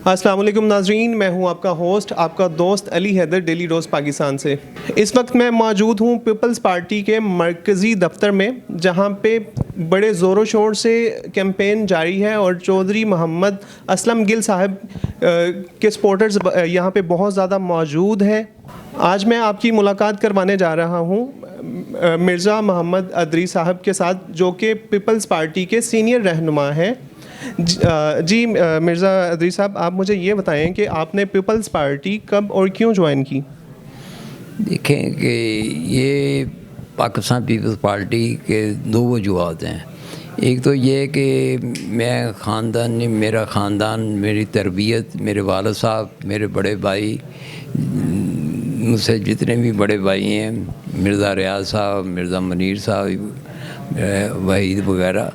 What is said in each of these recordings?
अस्सलाम वालेकुम नाजरीन, मैं हूं आपका होस्ट, आपका दोस्त अली हैदर, डेली रोज़ पाकिस्तान से। इस वक्त मैं मौजूद हूं पीपल्स पार्टी के मरकज़ी दफ्तर में, जहां पे बड़े ज़ोरों शोर से कैंपेन जारी है और चौधरी मोहम्मद असलम गिल साहब के सपोर्टर्स यहां पे बहुत ज़्यादा मौजूद हैं। आज मैं आपकी मुलाकात करवाने जा रहा हूं मिर्ज़ा मोहम्मद अदरी साहब के साथ, जो कि पीपल्स पार्टी के सीनियर रहनुमा हैं। जी मिर्ज़ा अदरी साहब, आप मुझे ये बताएं कि आपने पीपल्स पार्टी कब और क्यों ज्वाइन की? देखें कि ये पाकिस्तान पीपल्स पार्टी के दो वजूहत हैं। एक तो ये कि मैं ख़ानदान मेरा ख़ानदान, मेरी तरबियत, मेरे वालिद साहब, मेरे बड़े भाई, मुझसे जितने भी बड़े भाई हैं, मिर्ज़ा रियाज साहब, मिर्ज़ा मनीर साहब, वहीद वगैरह,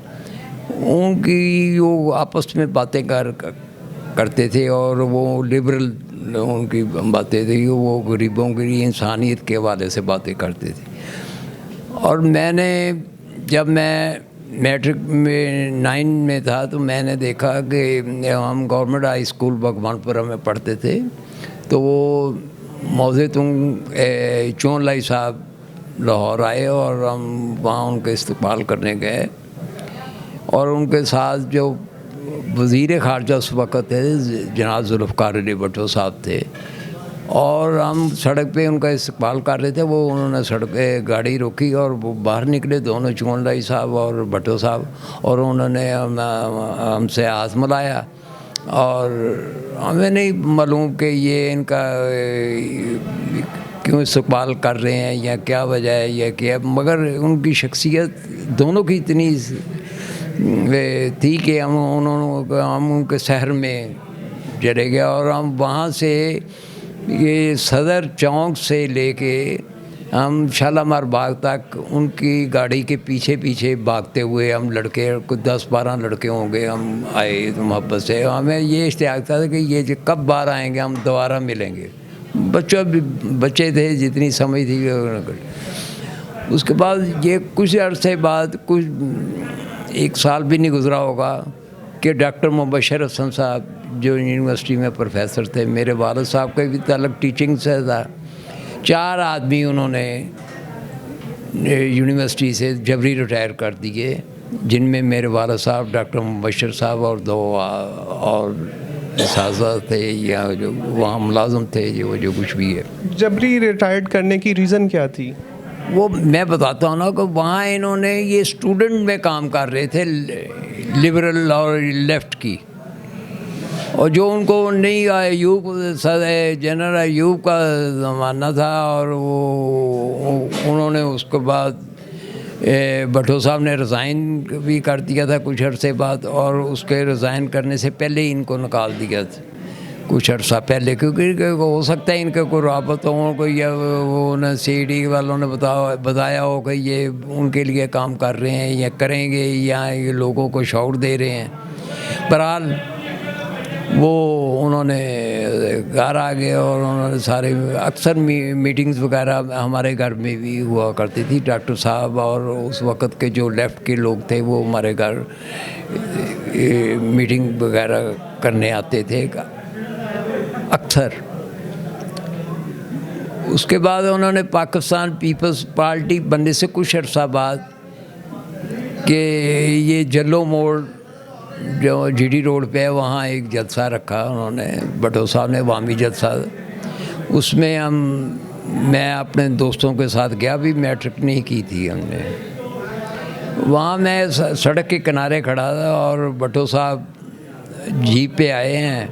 उनकी वो आपस में बातें करते थे और वो लिबरल उनकी बातें थी, वो गरीबों की इंसानियत के हवाले से बातें करते थे। और जब मैं मैट्रिक में 9 में था तो मैंने देखा कि हम गवर्नमेंट हाई स्कूल भगवानपुरा में पढ़ते थे, तो वो मौज़े चौन लाई साहब लाहौर आए और हम वहाँ उनके इस्तकबाल करने गए और उनके साथ जो वज़ीर ख़ारजा उस वक़्त थे जनाब ज़ुल्फ़िकार अली भुट्टो साहब थे, और हम सड़क पे उनका इस्तकबाल कर रहे थे। वो उन्होंने सड़क पे गाड़ी रोकी और वो बाहर निकले, दोनों चौन लाई साहब और भुट्टो साहब, और उन्होंने हमसे हाथ मिलाया और हमें नहीं मालूम कि ये इनका क्यों इस्तकबाल कर रहे हैं या क्या वजह है या क्या, मगर उनकी शख्सियत दोनों की इतनी थी कि हम उनके शहर में चले गए और हम वहाँ से ये सदर चौक से लेके हम शालामार बाग तक उनकी गाड़ी के पीछे पीछे भागते हुए, हम लड़के कुछ 10-12 लड़के होंगे, हम आए तो मोहब्बत से। हमें ये इश्तियाक था कि ये कब बाहर आएंगे, हम दोबारा मिलेंगे। बच्चे थे, जितनी समझ थी। उसके बाद ये कुछ अरसे बाद, कुछ 1 साल भी नहीं गुज़रा होगा कि डॉक्टर मुबशर हसन साहब जो यूनिवर्सिटी में प्रोफेसर थे, मेरे वालिद साहब का भी ताल्लुक़ टीचिंग से था। 4 आदमी उन्होंने यूनिवर्सिटी से जबरी रिटायर कर दिए, जिनमें मेरे वालिद साहब, डॉक्टर मुबशर साहब और 2 और साजा थे या जो वहाँ मुलाज़म थे, जो कुछ भी है। जबरी रिटायर्ड करने की रीज़न क्या थी? वो मैं बताता हूँ ना कि वहाँ इन्होंने ये स्टूडेंट में काम कर रहे थे, लिबरल और लेफ़्ट की, और जो उनको नहीं अयूब जनरल अयूब का ज़माना था, और वो उन्होंने उसके बाद भुट्टो साहब ने रिज़ाइन भी कर दिया था कुछ अरसे बाद, और उसके रिज़ाइन करने से पहले ही इनको निकाल दिया था कुछ अर्सा पहले, क्योंकि हो सकता है इनका कोई राबत हो, कोई या वो न CD वालों ने बताया हो कि ये उनके लिए काम कर रहे हैं या करेंगे, या ये लोगों को शौर दे रहे हैं। बहरहाल वो उन्होंने घर आ गए और उन्होंने सारे अक्सर मीटिंग्स वगैरह हमारे घर में भी हुआ करती थी। डॉक्टर साहब और उस वक़्त के जो लेफ़्ट के लोग थे वो हमारे घर मीटिंग वगैरह करने आते थे अक्सर। उसके बाद उन्होंने पाकिस्तान पीपल्स पार्टी बनने से कुछ अर्सा बाद कि ये जल्लो मोड़ जो GD रोड पे है, वहाँ एक जलसा रखा उन्होंने, भुट्टो साहब ने वामी जलसा। उसमें मैं अपने दोस्तों के साथ गया, भी मैट्रिक नहीं की थी हमने। वहाँ मैं सड़क के किनारे खड़ा था और भुट्टो साहब जीप पे आए हैं,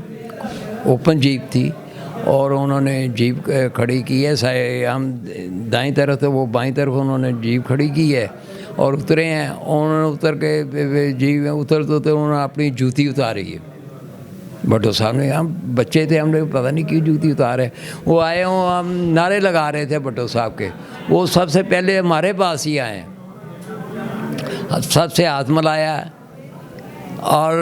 ओपन जीप थी, और उन्होंने जीप खड़ी की है। हम दाईं तरफ थे, वो बाईं तरफ उन्होंने जीप खड़ी की है और उतरे हैं। उन्होंने उतर के जीप में उतरते उन्होंने अपनी जूती उतारी है। भुट्टो साहब ने, हम बच्चे थे, हमने पता नहीं क्यों जूती उतारे। वो आए हों, हम नारे लगा रहे थे भुट्टो साहब के, वो सबसे पहले हमारे पास ही आए, सबसे हाथ मिलाया और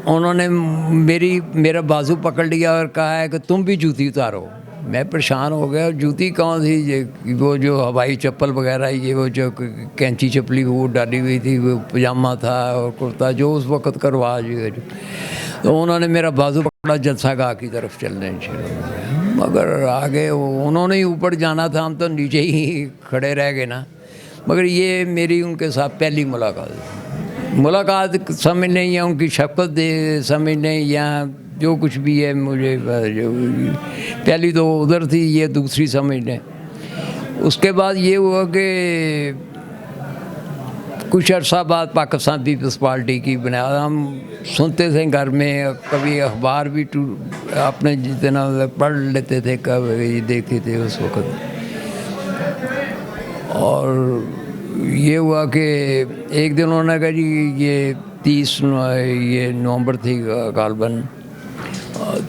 उन्होंने मेरा बाजू पकड़ लिया और कहा है कि तुम भी जूती उतारो। मैं परेशान हो गया। जूती कौन सी वो जो हवाई चप्पल वगैरह, ये वो जो कैंची चप्पली वो डाली हुई थी, वो पजामा था और कुर्ता जो उस वक़्त का रवाज है। तो उन्होंने मेरा बाजू पकड़ा, जलसा गाह की तरफ चलने शुरू हो गए। मगर आगे उन्होंने ही ऊपर जाना था, हम तो नीचे ही खड़े रह गए ना। मगर ये मेरी उनके साथ पहली मुलाकात समझ नहीं, या उनकी शफकत समझ नहीं, या जो कुछ भी है मुझे जो पहली तो उधर थी, ये दूसरी समझ लें। उसके बाद ये हुआ कि कुछ अर्सा बाद पाकिस्तान पीपल्स पार्टी की बना, हम सुनते थे घर में, कभी अखबार भी अपने जितना पढ़ लेते थे, कभी देखते थे उस वक़्त। और ये हुआ कि एक दिन उन्होंने कहा जी ये 30 नवंबर थी गालबन,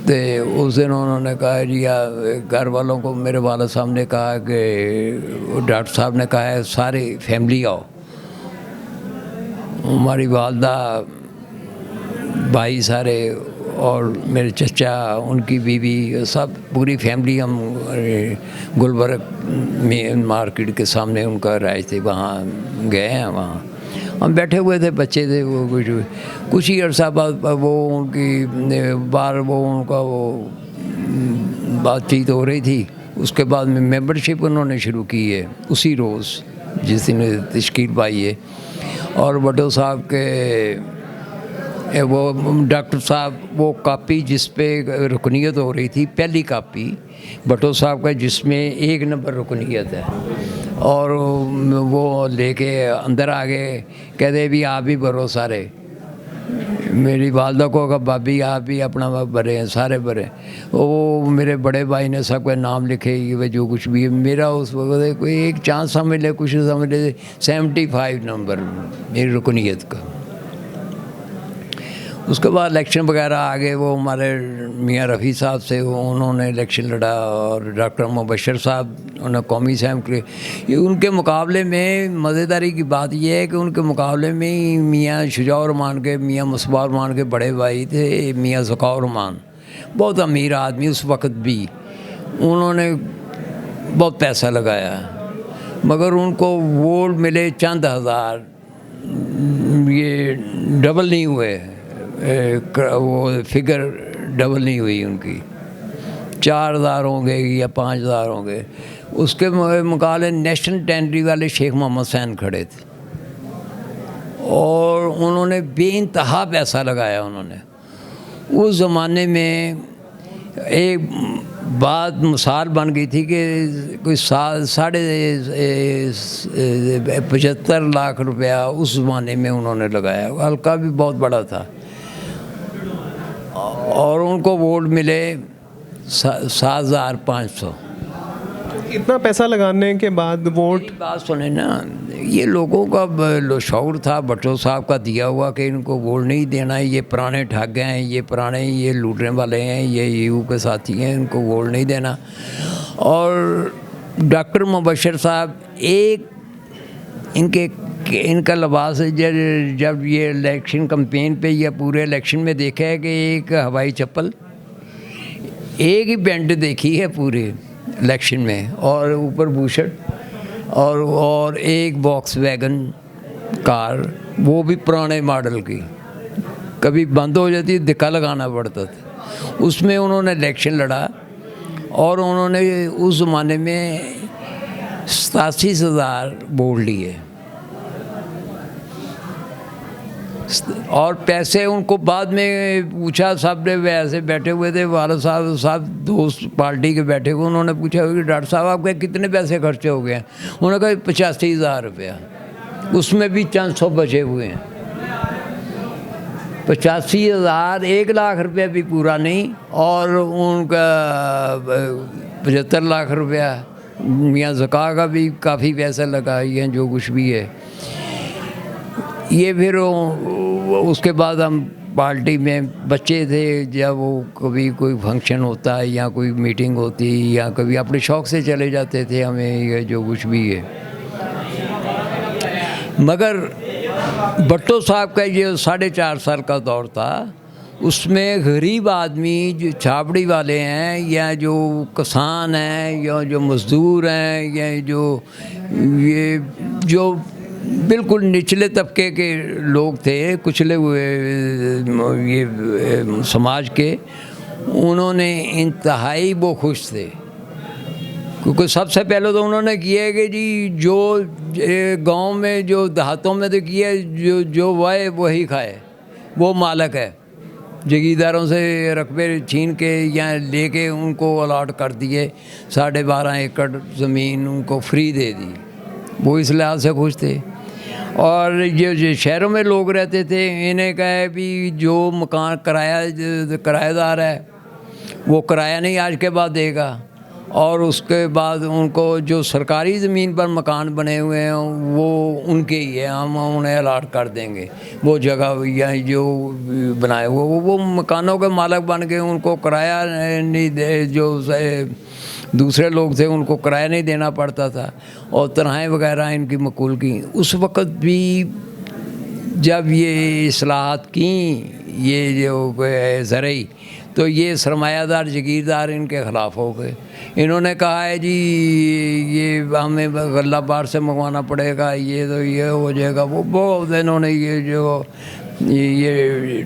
तो उस दिन उन्होंने कहा जी घर वालों को, मेरे वाला साहब ने कहा कि डॉक्टर साहब ने कहा है सारी फैमिली आओ। हमारी वालदा, भाई सारे, और मेरे चचा, उनकी बीवी, सब पूरी फैमिली हम गुलबर्ग में मार्केट के सामने उनका राइज थे, वहाँ गए हैं। वहाँ हम बैठे हुए थे, बच्चे थे वो, कुछ ही अर्सा बाद वो उनकी बार वो उनका वो बातचीत हो रही थी। उसके बाद में मेंबरशिप उन्होंने शुरू की है उसी रोज़ जिस दिन तश्कील पाई है। और भट्टो साहब के वो डॉक्टर साहब वो कापी जिस पे रुकनीत हो रही थी, पहली कापी भट्टो साहब का जिसमें 1 नंबर रुकनीत है, और वो लेके अंदर आ गए, कहते भी आप भी भरो सारे। मेरी वालदा को कहा भाभी आप भी अपना भरे हैं, सारे भरे। वो मेरे बड़े भाई ने सबका नाम लिखे, ये जो कुछ भी है। मेरा उस वक्त कोई एक चांस समझ ले, कुछ समझ ले, 75 नंबर मेरी रुकनीत का। उसके बाद इलेक्शन वगैरह आ गए, वो हमारे मियाँ रफ़ी साहब से उन्होंने इलेक्शन लड़ा, और डॉक्टर मुबशर साहब उन्होंने कौमी असेंबली ये उनके मुकाबले में मज़ेदारी की बात यह है कि उनके मुकाबले में मियाँ शुजाउर रहमान के, मियाँ मुसबाह रहमान के बड़े भाई थे मियाँ ज़काउर रहमान, बहुत अमीर आदमी उस वक़्त भी। उन्होंने बहुत पैसा लगाया, मगर उनको वोट मिले चंद हज़ार, ये डबल नहीं हुए, वो फिगर डबल नहीं हुई उनकी, 4000 होंगे या 5000 होंगे। उसके मुकाबले नेशनल टेंडरी वाले शेख मोहम्मद सैन खड़े थे, और उन्होंने बेइंतहा पैसा लगाया। उन्होंने उस ज़माने में एक बात मिसाल बन गई थी कि कोई 75 लाख रुपया उस ज़माने में उन्होंने लगाया, हल्का भी बहुत बड़ा था, और उनको वोट मिले 7500। इतना पैसा लगाने के बाद वोट, बात सुने ना, ये लोगों का शौर था भट्टो साहब का दिया हुआ कि इनको वोट नहीं देना है, ये पुराने ठग हैं, ये पुराने ये लूटने वाले हैं, ये यूँ के साथी हैं, इनको वोट नहीं देना। और डॉक्टर मुबशर साहब एक इनका लिबास जब ये इलेक्शन कैंपेन पे या पूरे इलेक्शन में देखा है कि एक हवाई चप्पल, एक ही पेंट देखी है पूरे इलेक्शन में, और ऊपर बूशर्ट, और एक वॉक्स वैगन कार, वो भी पुराने मॉडल की, कभी बंद हो जाती धक्का लगाना पड़ता था। उसमें उन्होंने इलेक्शन लड़ा, और उन्होंने उस ज़माने में 87,000 वोट लिए, और पैसे उनको बाद में पूछा, सब ने वैसे बैठे हुए थे, वाला साहब दोस्त पार्टी के बैठे हुए, उन्होंने पूछा कि डॉक्टर साहब आपके कितने पैसे खर्चे हो गए हैं? उन्होंने कहा 85,000 रुपया, उसमें भी 400 बचे हुए हैं। 85,000, 1 लाख रुपया भी पूरा नहीं, और उनका 75 लाख रुपया, मियाँ ज़का का भी काफ़ी पैसा लगा, ये जो कुछ भी है। ये फिर उसके बाद हम पार्टी में बच्चे थे, जब वो कभी कोई फंक्शन होता है या कोई मीटिंग होती या कभी अपने शौक़ से चले जाते थे, हमें ये जो कुछ भी है। मगर भट्टो साहब का ये 4.5 साल का दौर था, उसमें गरीब आदमी जो छाबड़ी वाले हैं या जो किसान हैं या जो मज़दूर हैं या ये जो बिल्कुल निचले तबके के लोग थे, कुचले हुए ये समाज के, उन्होंने इंतहाई वो खुश थे। क्योंकि सबसे पहले तो उन्होंने किया कि जी जो गांव में जो देहातों में तो किया जो वाए वही खाए, वो मालक है। जगीरदारों से रकबे छीन के या लेके उनको अलाट कर दिए, 12.5 एकड़ ज़मीन उनको फ्री दे दी। वो इस लिहाज से खुश थे। और जो शहरों में लोग रहते थे, इन्हें कहे भी जो मकान किराएदार है वो किराया नहीं आज के बाद देगा, और उसके बाद उनको जो सरकारी ज़मीन पर मकान बने हुए हैं वो उनके ही है, हम उन्हें अलाट कर देंगे वो जगह या जो बनाए हुए वो मकानों के मालिक बन के उनको किराया नहीं दे, जो दूसरे लोग थे उनको किराया नहीं देना पड़ता था, और तनख्वाहें वगैरह इनकी मकबूल की। उस वक़्त भी जब ये इस्लाहात की ये जो ज़रई, तो ये सरमायादार जगीरदार इनके ख़िलाफ़ हो गए। इन्होंने कहा है जी ये हमें गल्ला बार से मंगवाना पड़ेगा, ये तो ये हो जाएगा। वो बहुत इन्होंने ये जो ये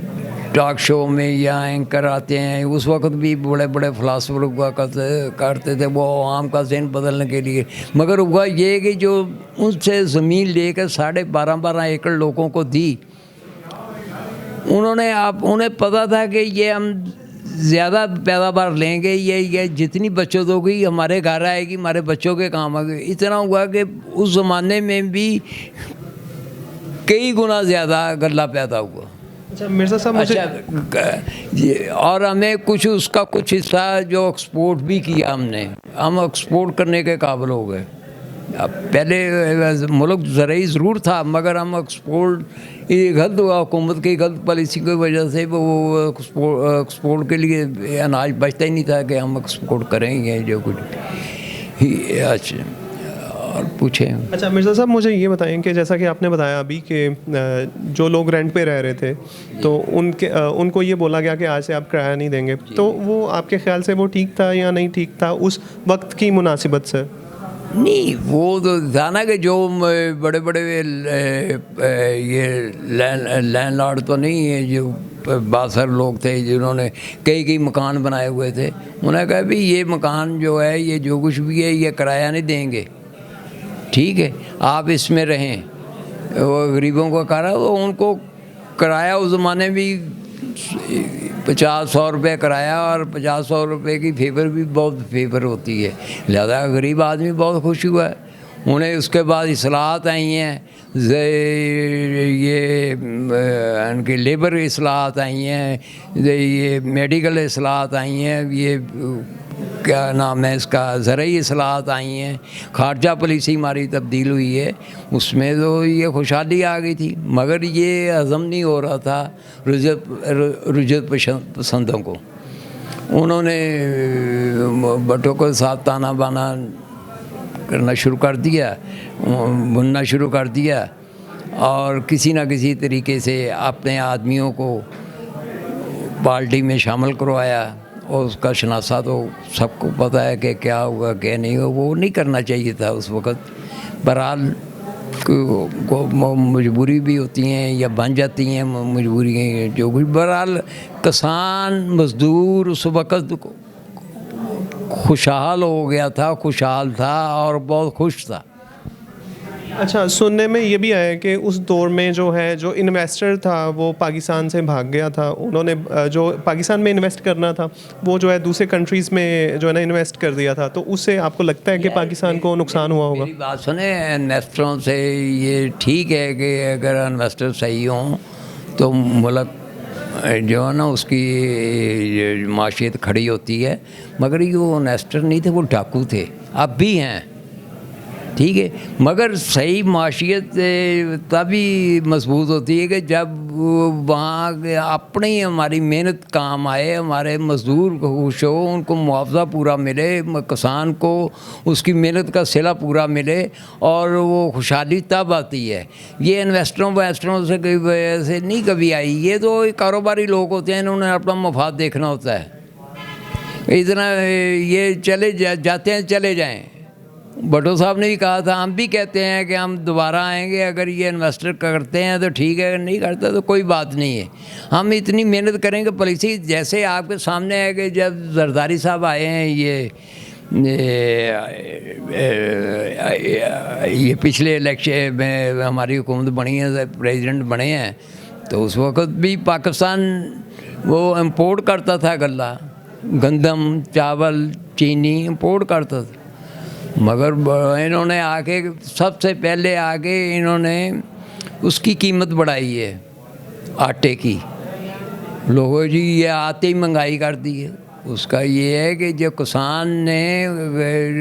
टॉक शो में या एंकर आते हैं, उस वक्त भी बड़े बड़े फ़िलासफ़र हुआ करते थे वो आवाम का ज़हन बदलने के लिए। मगर हुआ ये कि जो उनसे ज़मीन लेकर 12.5 एकड़ लोगों को दी, उन्हें पता था कि ये हम ज़्यादा पैदावार लेंगे, ये जितनी बचत होगी हमारे घर आएगी, हमारे बच्चों के काम आएगी। इतना हुआ कि उस ज़माने में भी कई गुना ज़्यादा गल्ला पैदा हुआ। अच्छा मिर्ज़ा साहब, मुझे और हमें उसका कुछ हिस्सा जो एक्सपोर्ट भी किया हम एक्सपोर्ट करने के काबिल हो गए। अब पहले मुल्क ज़रूरी ज़रूर था, मगर हम एक्सपोर्ट ये गलत हुआ, हुकूमत की गलत पॉलिसी की वजह से वो एक्सपोर्ट के लिए अनाज बचता ही नहीं था कि हम एक्सपोर्ट करेंगे जो कुछ। अच्छा, और पूछें। अच्छा मिर्ज़ा साहब, मुझे ये बताएं कि जैसा कि आपने बताया अभी कि जो लोग रेंट पे रह रहे थे तो उनको ये बोला गया कि आज से आप किराया नहीं देंगे, तो वो आपके ख्याल से वो ठीक था या नहीं ठीक था उस वक्त की मुनासिबत से? नहीं, वो तो था ना कि जो बड़े बड़े ये लैंडलॉर्ड तो नहीं है, जो बहुत सारे लोग थे जिन्होंने कई मकान बनाए हुए थे, उन्होंने कहा भी ये मकान जो है ये जो कुछ भी है ये किराया नहीं देंगे, ठीक है आप इसमें रहें। वो गरीबों को कहा, वो उनको किराया उस ज़माने में 50-100 रुपये किराया, और 50-100 रुपये की फेवर भी बहुत फेवर होती है, लिहाजा गरीब आदमी बहुत खुश हुआ है। उन्हें उसके बाद इस्लाहात आई हैं, ये उनकी लेबर इस्लाहात आई हैं, ये मेडिकल इस्लाहात आई हैं, ये क्या नाम है इसका, ज़रई इस्लाहात आई हैं, खारजा पॉलिसी हमारी तब्दील हुई है, उसमें तो ये खुशहाली आ गई थी। मगर ये हज़म नहीं हो रहा था रुजत पसंदों को। उन्होंने भट्टों के साथ ताना बाना करना शुरू कर दिया, बुनना शुरू कर दिया, और किसी न किसी तरीके से अपने आदमियों को पार्टी में शामिल करवाया, और उसका शनासा तो सबको पता है कि क्या हुआ क्या नहीं हुआ। वो नहीं करना चाहिए था उस वक़्त। बहरहाल को मजबूरी भी होती हैं या बन जाती हैं मजबूरी जो कुछ। बहरहाल किसान मज़दूर उस वक़्त खुशहाल हो गया था, खुशहाल था और बहुत खुश था। अच्छा, सुनने में ये भी आया कि उस दौर में जो है जो इन्वेस्टर था वो पाकिस्तान से भाग गया था। उन्होंने जो पाकिस्तान में इन्वेस्ट करना था वो जो है दूसरे कंट्रीज़ में जो है ना इन्वेस्ट कर दिया था, तो उससे आपको लगता है कि पाकिस्तान को नुकसान हुआ होगा? मेरी बात सुने, इन्वेस्टरों से ये ठीक है कि अगर इन्वेस्टर सही हों तो मुल्क जो है ना उसकी माशियत खड़ी होती है। मगर ये वो इन्वेस्टर नहीं थे, वो डाकू थे, अब भी हैं, ठीक है, मगर सही माशियत तभी मजबूत होती है कि जब वहाँ अपनी हमारी मेहनत काम आए, हमारे मज़दूर खुश हो, उनको मुआवजा पूरा मिले, किसान को उसकी मेहनत का सिला पूरा मिले, और वो खुशहाली तब आती है। ये इन्वेस्टरों से कई वजह से नहीं कभी आई, ये तो कारोबारी लोग होते हैं, इन्होंने अपना मफाद देखना होता है। इतना ये चले जाते हैं, चले जाएं। भुट्टो साहब ने भी कहा था, हम भी कहते हैं कि हम दोबारा आएंगे, अगर ये इन्वेस्टर करते हैं तो ठीक है, अगर नहीं करते तो कोई बात नहीं है। हम इतनी मेहनत करेंगे। पॉलिसी जैसे आपके सामने है कि जब जरदारी साहब आए हैं, ये पिछले इलेक्शन में हमारी हुकूमत बनी है, प्रेसिडेंट बने हैं, तो उस वक़्त भी पाकिस्तान वो इंपोर्ट करता था गल्ला, गंदम, चावल, चीनी इंपोर्ट करता था। मगर इन्होंने आके सबसे पहले आके इन्होंने उसकी कीमत बढ़ाई है, आटे की। लोगों जी ये आते ही महंगाई कर दी है। उसका ये है कि जो किसान ने,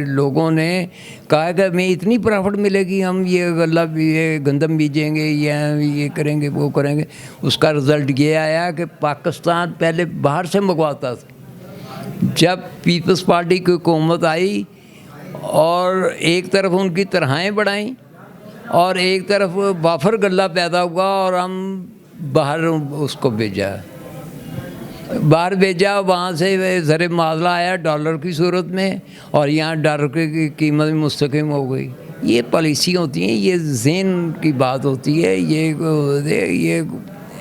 लोगों ने कहा कि हमें इतनी प्रॉफिट मिलेगी, हम ये गल्ला ये गंदम बीजेंगे या ये करेंगे वो करेंगे। उसका रिज़ल्ट ये आया कि पाकिस्तान पहले बाहर से मंगवाता था। जब पीपल्स पार्टी की हुकूमत आई और एक तरफ उनकी तरहाएँ बढ़ाई और एक तरफ वाफर गल्ला पैदा हुआ, और हम बाहर उसको भेजा, वहाँ से ज़र माजला आया डॉलर की सूरत में, और यहाँ डॉलर की कीमत मुस्तकिम हो गई। ये पॉलिसी होती हैं, ये ज़हन की बात होती है। ये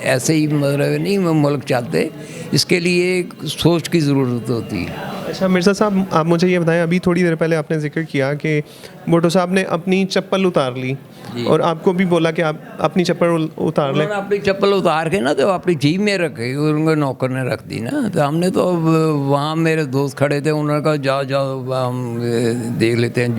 ऐसे ही मतलब नहीं मुल्क चलते, इसके लिए सोच की ज़रूरत होती है। अच्छा मिर्ज़ा साहब, आप मुझे ये बताएं, अभी थोड़ी देर पहले आपने जिक्र किया कि भुट्टो साहब ने अपनी चप्पल उतार ली और आपको भी बोला कि आप अपनी चप्पल उतार लें। अपनी चप्पल उतार के ना तो अपनी जेब में रखी, उनके नौकर ने रख दी ना। तो हमने तो वहाँ मेरे दोस्त खड़े थे, उन्होंने कहा जाओ जाओ हम देख लेते हैं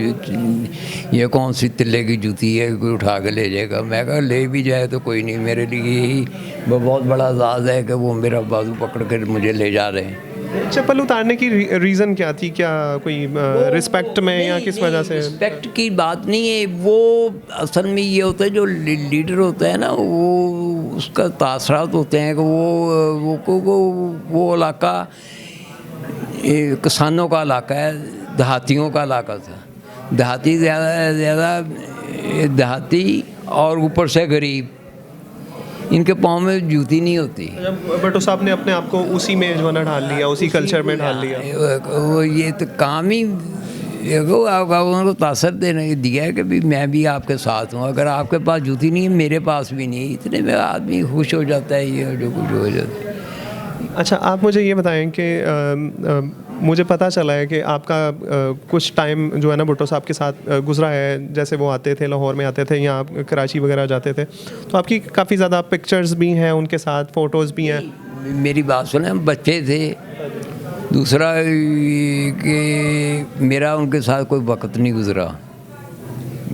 ये कौन सी तिल्ले की जूती है, कोई उठा के ले जाएगा। मैं कहा ले भी जाए तो कोई नहीं, मेरे लिए यही बहुत बड़ा एजाज़ है कि वो मेरा बाजू पकड़ कर मुझे ले जा रहे हैं। चप्पल उतारने की रीज़न क्या थी? क्या कोई रिस्पेक्ट में या किस वजह से? रिस्पेक्ट की बात नहीं है, वो असल में ये होता है जो लीडर होता है ना, वो उसका तासरात होते हैं कि वो इलाका किसानों का इलाका है, देहातियों का इलाका था। देहाती ज़्यादा देहाती और ऊपर से गरीब, इनके पाँव में जूती नहीं होती। भुट्टो साहब ने अपने आप को उसी में जो है ना ढाल लिया, उसी कल्चर में ढाल लिया। वो ये तो काम ही उनको तासर देने दिया है कि भी मैं भी आपके साथ हूँ। अगर आपके पास जूती नहीं है, मेरे पास भी नहीं, इतने में आदमी खुश हो जाता है, ये जो कुछ हो जाता है। अच्छा, आप मुझे ये बताएं कि मुझे पता चला है कि आपका कुछ टाइम जो है ना भुट्टो साहब के साथ गुजरा है। जैसे वो आते थे, लाहौर में आते थे या आप कराची वगैरह जाते थे, तो आपकी काफ़ी ज़्यादा पिक्चर्स भी हैं उनके साथ, फ़ोटोज़ भी हैं। मेरी बात सुने, हम बच्चे थे। दूसरा कि मेरा उनके साथ कोई वक्त नहीं गुजरा।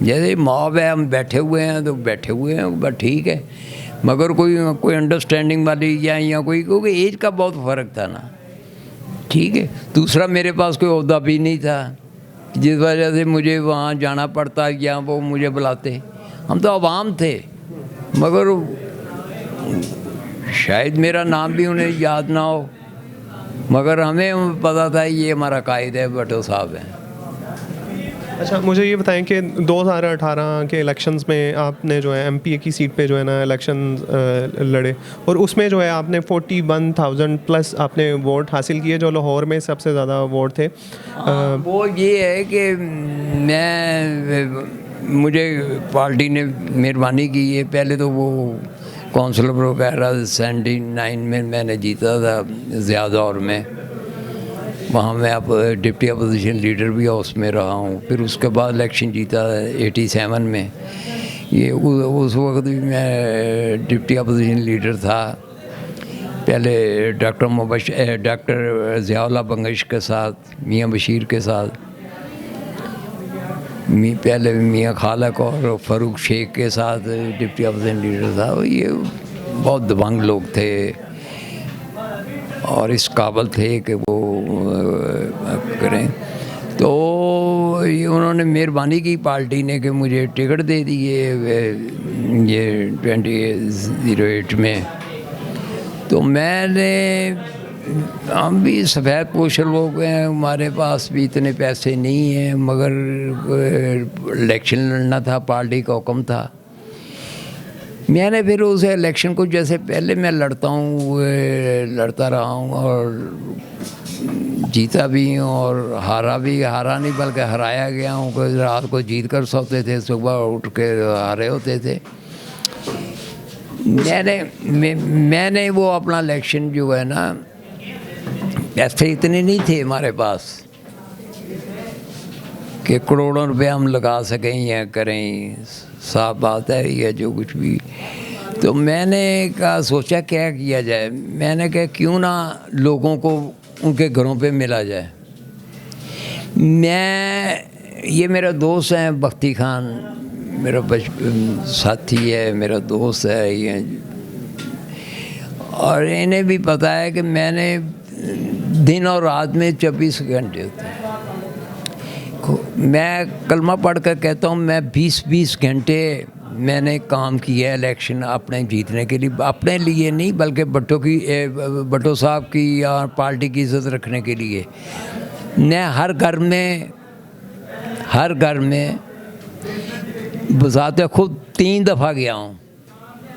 जैसे मॉब है, हम बैठे हुए हैं तो बैठे हुए हैं, बस ठीक है, मगर कोई अंडरस्टैंडिंग वाली या कोई, क्योंकि एज का बहुत फ़र्क था ना, ठीक है। दूसरा मेरे पास कोई ओहदा भी नहीं था जिस वजह से मुझे वहाँ जाना पड़ता या वो मुझे बुलाते। हम तो आवाम थे, मगर शायद मेरा नाम भी उन्हें याद ना हो, मगर हमें पता था ये हमारा कायद है, भुट्टो साहब हैं। अच्छा, मुझे ये बताएं कि 2018 के इलेक्शंस में आपने जो है एमपी की सीट पे जो है ना इलेक्शन लड़े, और उसमें जो है आपने 41,000 प्लस आपने वोट हासिल किए, जो लाहौर में सबसे ज़्यादा वोट थे। वो ये है कि मुझे पार्टी ने मेहरबानी की है। पहले तो वो कौंसलर वगैरह 79 में मैंने जीता था ज़्यादौर में, वहाँ मैं अब डिप्टी अपोजिशन लीडर भी हाउस में रहा हूँ। फिर उसके बाद इलेक्शन जीता 87 में, ये उस वक्त भी मैं डिप्टी अपोजिशन लीडर था। पहले डॉक्टर ज़ियाउल्लाह बंगश के साथ, मियाँ बशीर के साथ, पहले मियाँ खालक और फ़ारूक शेख के साथ डिप्टी अपोजिशन लीडर था। ये बहुत दबंग लोग थे और इस काबिल थे कि वो करें। तो ये उन्होंने मेहरबानी की पार्टी ने कि मुझे टिकट दे दी ये 2008 में। तो मैंने, हम भी सफ़ेद पोश लोग हैं, हमारे पास भी इतने पैसे नहीं हैं, मगर इलेक्शन लड़ना था, पार्टी का हुक्म था। मैंने फिर उस इलेक्शन को, जैसे पहले मैं लड़ता हूँ लड़ता रहा हूँ और जीता भी हूँ और हारा नहीं बल्कि हराया गया हूँ। रात को जीत कर सोते थे, सुबह उठ के हारे होते थे। मैंने वो अपना इलेक्शन जो है ना, पैसे इतने नहीं थे हमारे पास कि करोड़ों रुपए हम लगा सकें या करें, साफ बात है या जो कुछ भी। तो मैंने सोचा क्या किया जाए। मैंने कहा क्यों ना लोगों को उनके घरों पे मिला जाए। ये मेरा दोस्त है बख्ती खान, मेरा बचपन साथी है, मेरा दोस्त है ये, और इन्हें भी पता है कि मैंने दिन और रात में 24 घंटे होते हैं। मैं कलमा पढ़ कर कहता हूँ, मैं 20-20 घंटे मैंने काम किया है इलेक्शन अपने जीतने के लिए, अपने लिए नहीं बल्कि भट्टो साहब की या पार्टी की इज़्ज़त रखने के लिए। मैं हर घर में बजाते खुद 3 दफ़ा गया हूँ।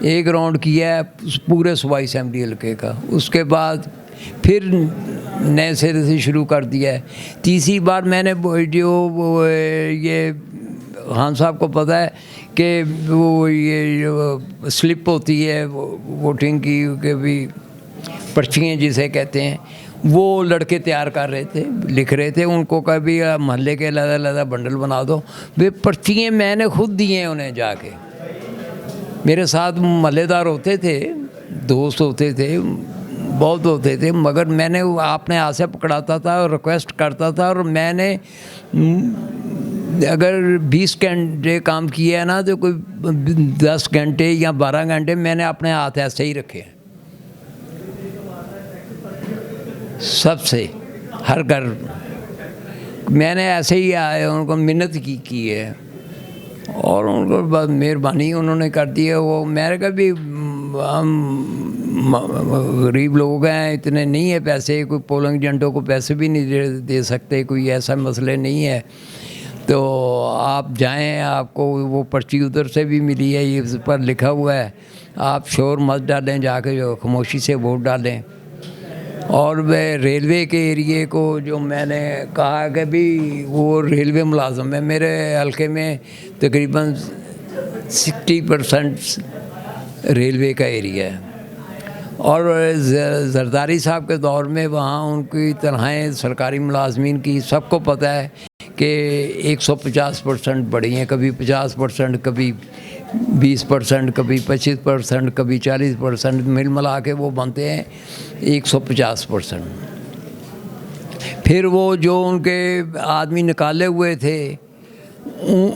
एक राउंड किया है पूरे सूबाई असेंबली हल्के का, उसके बाद फिर नए सिरे से शुरू कर दिया है। तीसरी बार मैंने ये खान साहब को पता है कि वो ये जो स्लिप होती है वोटिंग की, कि भी पर्चियाँ जिसे कहते हैं, वो लड़के तैयार कर रहे थे, लिख रहे थे। उनको कभी महल्ले के अलग बंडल बना दो। वे पर्चियाँ मैंने खुद दिए हैं उन्हें जाके। मेरे साथ महल्लेदार होते थे, दोस्त होते थे, बहुत होते थे, मगर मैंने अपने हाथ से पकड़ाता था और रिक्वेस्ट करता था। और मैंने अगर 20 घंटे काम किया है ना, तो कोई 10 घंटे या 12 घंटे मैंने अपने हाथ ऐसे ही रखे हैं सबसे, हर घर मैंने ऐसे ही आए, उनको मिन्नत की है और उनको बस मेहरबानी उन्होंने कर दी है। वो मेरे का भी, हम गरीब लोग हैं, इतने नहीं है पैसे, कोई पोलिंग एजेंटों को पैसे भी नहीं दे सकते, कोई ऐसा मसले नहीं है। तो आप जाएं, आपको वो पर्ची उधर से भी मिली है, ये इस पर लिखा हुआ है, आप शोर मत डालें, जाके जो खामोशी से वोट डालें। और वह रेलवे के एरिए को, जो मैंने कहा कि भी वो रेलवे मुलाजम है, मेरे हल्के में तकरीबन 60% रेलवे का एरिया है। और जरदारी साहब के दौर में वहाँ उनकी तनख्वाहें सरकारी मुलाजमीन की सबको पता है कि 150% बढ़ी हैं, कभी 50%, कभी 20%, कभी 25%, कभी 40%, मिल मिला के वो बनते हैं 150%। फिर वो जो उनके आदमी निकाले हुए थे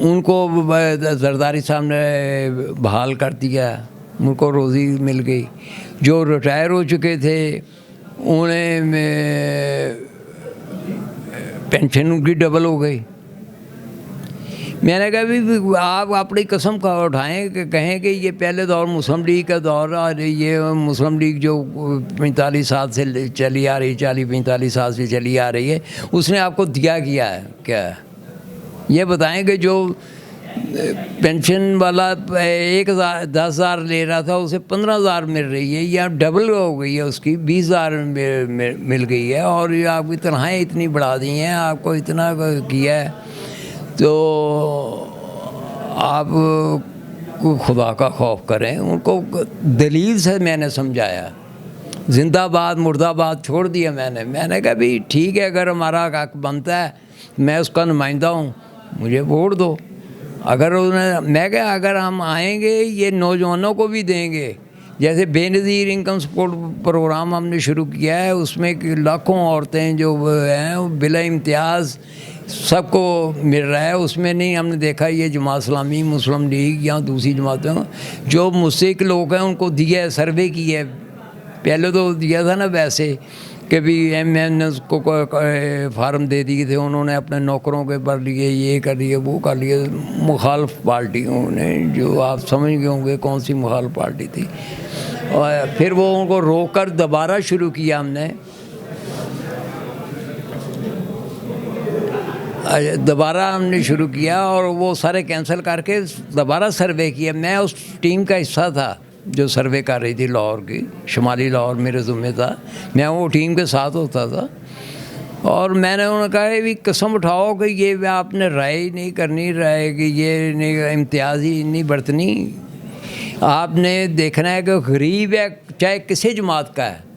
उनको जरदारी साहब ने बहाल कर दिया, उनको रोज़ी मिल गई। जो रिटायर हो चुके थे उन्हें पेंशन उनकी डबल हो गई। मैंने कहा भी आप अपनी कसम का उठाएं कि कहें कि ये पहले दौर मुस्लिम लीग का दौर, और ये मुस्लिम लीग जो 45 साल से चली आ रही, 40-45 साल से चली आ रही है, उसने आपको दिया किया है क्या? ये बताएं कि जो पेंशन वाला 1000 10,000 ले रहा था उसे 15,000 मिल रही है, या डबल हो गई है, उसकी 20,000 मिल गई है। और ये आपकी तनख्वाहें इतनी बढ़ा दी हैं, आपको इतना किया है, तो आप खुदा का खौफ करें। उनको दलील से मैंने समझाया, जिंदाबाद मुर्दाबाद छोड़ दिया मैंने कहा भी ठीक है, अगर हमारा हक बनता है, मैं उसका नुमाइंदा हूँ, मुझे वोट दो। अगर मैं क्या, अगर हम आएंगे ये नौजवानों को भी देंगे, जैसे बेनज़ीर इनकम सपोर्ट प्रोग्राम हमने शुरू किया है, उसमें लाखों औरतें जो हैं बिला इम्तियाज़ सबको मिल रहा है। उसमें नहीं हमने देखा ये जमात इस्लामी, मुस्लिम लीग या दूसरी जमातें, जो मुस्तहिक लोग हैं उनको दिया है, सर्वे किया है। पहले तो दिया था ना वैसे कभी एमएनएस को फार्म दे दिए थे उन्होंने, अपने नौकरों के भर लिए, ये कर लिए वो कर लिए। मुखालिफ पार्टियों ने, जो आप समझ गए होंगे कौन सी मुखालिफ पार्टी थी। और फिर वो उनको रोक कर दोबारा शुरू किया हमने, दोबारा हमने शुरू किया और वो सारे कैंसिल करके दोबारा सर्वे किया। मैं उस टीम का हिस्सा था जो सर्वे कर रही थी लाहौर की, शुमाली लाहौर मेरे ज़िम्मे था, मैं वो टीम के साथ होता था। और मैंने उन्हें कहा भी कसम उठाओ कि ये आपने राय नहीं करनी, राय कि ये नहीं इम्तियाज़ी नहीं बरतनी, आपने देखना है कि गरीब है चाहे किसी जमात का है,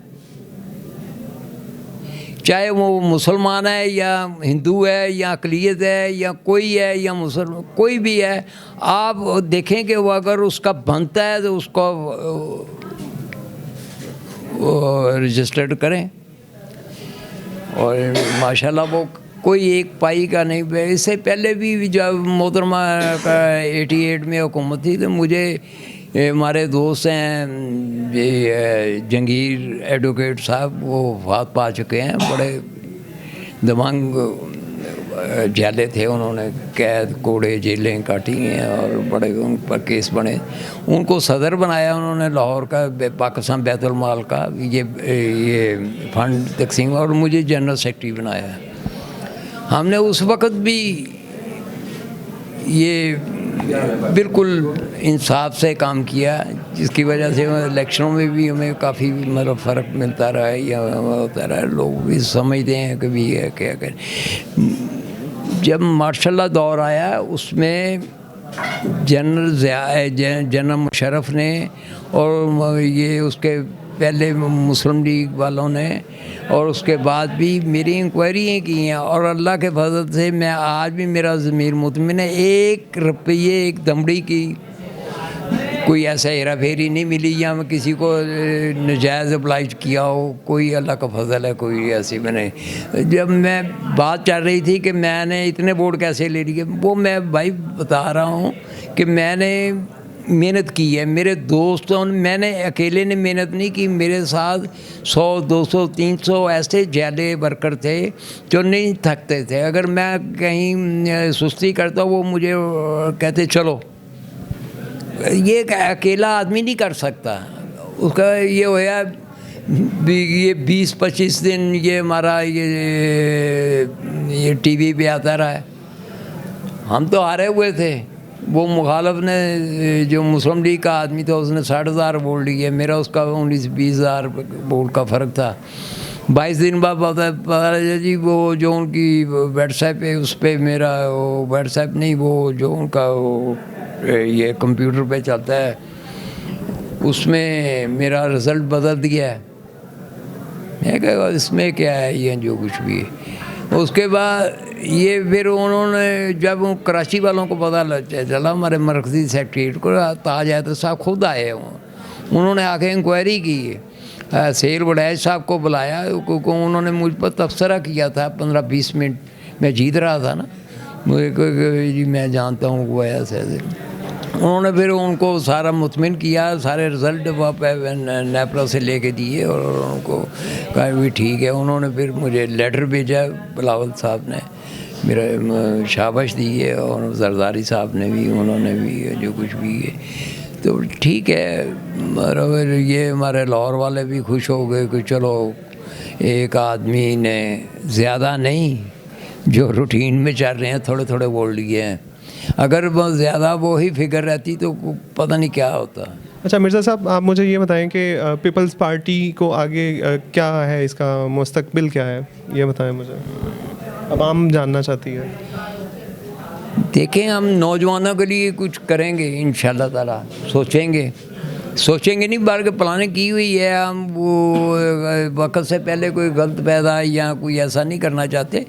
चाहे वो मुसलमान है या हिंदू है या अक़लियत है या कोई है या मुसलमान कोई भी है, आप देखें कि वो अगर उसका बनता है तो उसको रजिस्टर्ड करें। और माशाल्लाह वो कोई एक पाई का नहीं। इससे पहले भी जब मोहतरमा का 88 में हुकूमत थी तो मुझे हमारे दोस्त हैं ये जंगीर एडवोकेट साहब, वो वफात पा चुके हैं, बड़े दबंग जाले थे, उन्होंने कैद कोड़े जेलें काटी हैं और बड़े उन पर केस बने। उनको सदर बनाया उन्होंने लाहौर का, पाकिस्तान बैतुल माल का ये फंड तकसीम, और मुझे जनरल सेक्रेटरी बनाया। हमने उस वक़्त भी ये बिल्कुल इंसाफ से काम किया, जिसकी वजह से इलेक्शनों में भी हमें काफ़ी मतलब फ़र्क मिलता रहा है या होता रहा है। लोग भी समझते हैं कि भी है क्या करें। जब मार्शल दौर आया उसमें जनरल मुशर्रफ ने और ये उसके पहले मुस्लिम लीग वालों ने और उसके बाद भी मेरी इंक्वायरी की हैं, और अल्लाह के फजल से मैं आज भी मेरा ज़मीर मुतमिन है। 1 रुपये 1 दमड़ी की कोई ऐसा हेरा फेरी नहीं मिली या मैं किसी को नजायज़ अप्लाइज किया हो, कोई अल्लाह का फजल है, कोई ऐसी मैंने। जब मैं बात चल रही थी कि मैंने इतने वोट कैसे ले लिए, वो मैं भाई बता रहा हूँ कि मैंने मेहनत की है, मेरे दोस्तों ने, मैंने अकेले ने मेहनत नहीं की, मेरे साथ 100 200 300 ऐसे ज़्यादा वर्कर थे जो नहीं थकते थे। अगर मैं कहीं सुस्ती करता वो मुझे कहते चलो, ये अकेला आदमी नहीं कर सकता। उसका ये होया ये 20-25 दिन ये हमारा ये टीवी पे आता रहा है। हम तो हारे हुए थे, वो मुखालफ ने जो मुस्लिम लीग का आदमी था उसने 60,000 वोट लिए, मेरा उसका 19-20 हज़ार वोट का फ़र्क था। 22 दिन बाद पता लगा जी वो जो उनकी व्हाट्सएप है उस पर मेरा वो व्हाट्सएप नहीं, वो जो उनका वो ये कंप्यूटर पे चलता है उसमें मेरा रिज़ल्ट बदल दिया है। मैं कहा इसमें क्या है ये जो कुछ भी है। उसके बाद ये फिर उन्होंने जब कराची वालों को पता चला, हमारे मरकज़ी सेक्रेटरीट को ताज हैदर साहब खुद आए, उन्होंने आके इंक्वायरी की, सेल वड़ैज साहब को बुलाया, क्योंकि उन्होंने मुझ पर तबसरा किया था 15-20 मिनट, मैं जीत रहा था ना, मुझे जी मैं जानता हूँ वो ऐसे। उन्होंने फिर उनको सारा मुतमिन किया, सारे रिज़ल्ट वहाँ पे नेपरा से लेके दिए और उनको कहा भी ठीक है। उन्होंने फिर मुझे लेटर भेजा, बिलावल साहब ने मेरा शाबाश दी है और जरदारी साहब ने भी, उन्होंने भी जो कुछ भी है तो ठीक है। और ये हमारे लाहौर वाले भी खुश हो गए कि चलो एक आदमी ने ज़्यादा नहीं, जो रूटीन में चल रहे हैं थोड़े थोड़े बोल लिए हैं, अगर बहुत ज़्यादा वो ही फिगर रहती तो पता नहीं क्या होता। अच्छा मिर्ज़ा साहब, आप मुझे ये बताएं कि पीपल्स पार्टी को आगे क्या है, इसका मुस्तकबिल क्या है, ये बताएं मुझे, अब आम जानना चाहती है। देखें हम नौजवानों के लिए कुछ करेंगे इंशाल्लाह ताला, सोचेंगे नहीं बल्कि प्लानिंग की हुई है। हम वो वक्त से पहले कोई गलत पैदा या कोई ऐसा नहीं करना चाहते।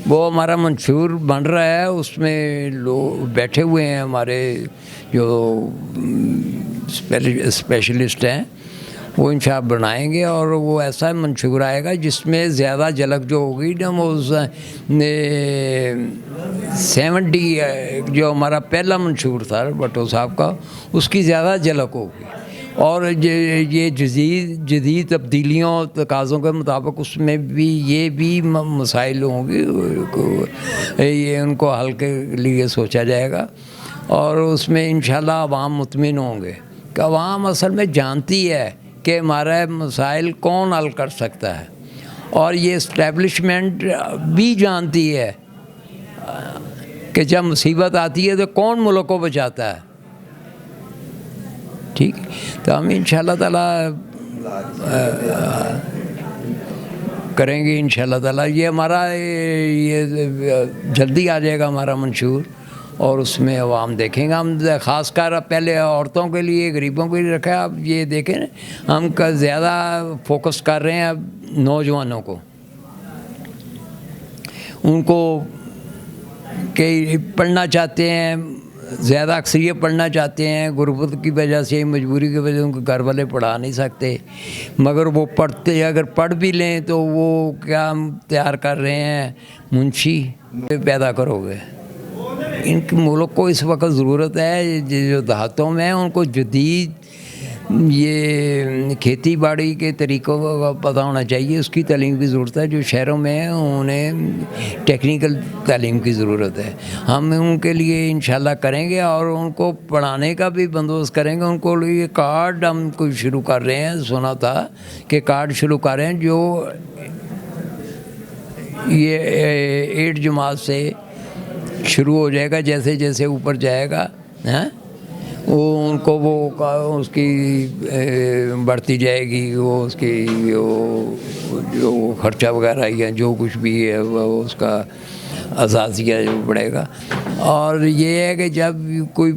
वो हमारा मंशूर बन रहा है, उसमें लोग बैठे हुए हैं हमारे जो स्पेशलिस्ट हैं, वो इंशाल्लाह बनाएंगे और वो ऐसा मंशूर आएगा जिसमें ज़्यादा झलक जो होगी ना वो 70 जो हमारा पहला मंशूर था भट्टो साहब का, उसकी ज़्यादा झलक होगी। और ये जदीद तब्दीलियों तकाज़ों के मुताबिक उसमें भी ये भी मसाइल होंगे, ये उनको हल के लिए सोचा जाएगा। और उसमें इंशाल्लाह अवाम मुतमिन होंगे कि अवाम असल में जानती है कि हमारा मसाइल कौन हल कर सकता है, और ये इस्टेब्लिशमेंट भी जानती है कि जब मुसीबत आती है तो कौन मुल्क को बचाता है। ठीक, तो हम इंशाल्लाह ताला करेंगे इंशाल्लाह ताला। ये हमारा ये जल्दी आ जाएगा हमारा मंशूर, और उसमें अवाम देखेंगे। हम ख़ासकर पहले औरतों के लिए, गरीबों के लिए रखा है। अब ये देखें, हम का ज़्यादा फोकस कर रहे हैं अब नौजवानों को, उनको कि पढ़ना चाहते हैं, ज़्यादा अक्सरियत पढ़ना चाहते हैं। गुर्बत की वजह से, मजबूरी की वजह से उनके घर वाले पढ़ा नहीं सकते, मगर वो पढ़ते, अगर पढ़ भी लें तो वो क्या हम तैयार कर रहे हैं, मुंशी पैदा करोगे। इनके मुल्क को इस वक्त ज़रूरत है, जो देहातों में हैं उनको जदीद ये खेती बाड़ी के तरीक़ों का पता होना चाहिए, उसकी तालीम की ज़रूरत है। जो शहरों में हैं उन्हें टेक्निकल तालीम की ज़रूरत है। हम उनके लिए इंशाल्लाह करेंगे, और उनको पढ़ाने का भी बंदोबस्त करेंगे। उनको ये कार्ड हम कुछ शुरू कर रहे हैं, सुना था कि कार्ड शुरू कर रहे हैं, जो ये 8 जमात से शुरू हो जाएगा। जैसे जैसे ऊपर जाएगा हैं वो उनको वो उसकी बढ़ती जाएगी, वो उसकी जो खर्चा वगैरह या जो कुछ भी है वो उसका असासिया जो बढ़ेगा। और ये है कि जब कोई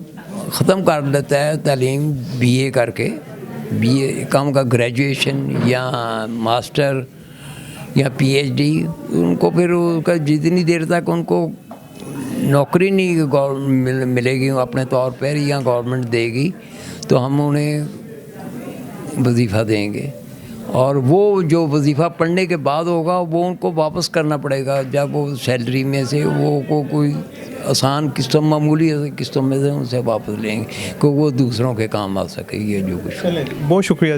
ख़त्म कर लेता है तालीम बीए करके, बीए कम का ग्रेजुएशन या मास्टर या पीएचडी, उनको फिर उसका जितनी देर तक उनको नौकरी नहीं मिलेगी अपने तौर पर या गवर्नमेंट देगी, तो हम उन्हें वजीफ़ा देंगे। और वो जो वजीफ़ा पढ़ने के बाद होगा वो उनको वापस करना पड़ेगा, जब वो सैलरी में से वो को कोई आसान किस्तों, मामूली किस्तों में से उनसे वापस लेंगे कि वो दूसरों के काम आ सके। ये जो कुछ। बहुत शुक्रिया।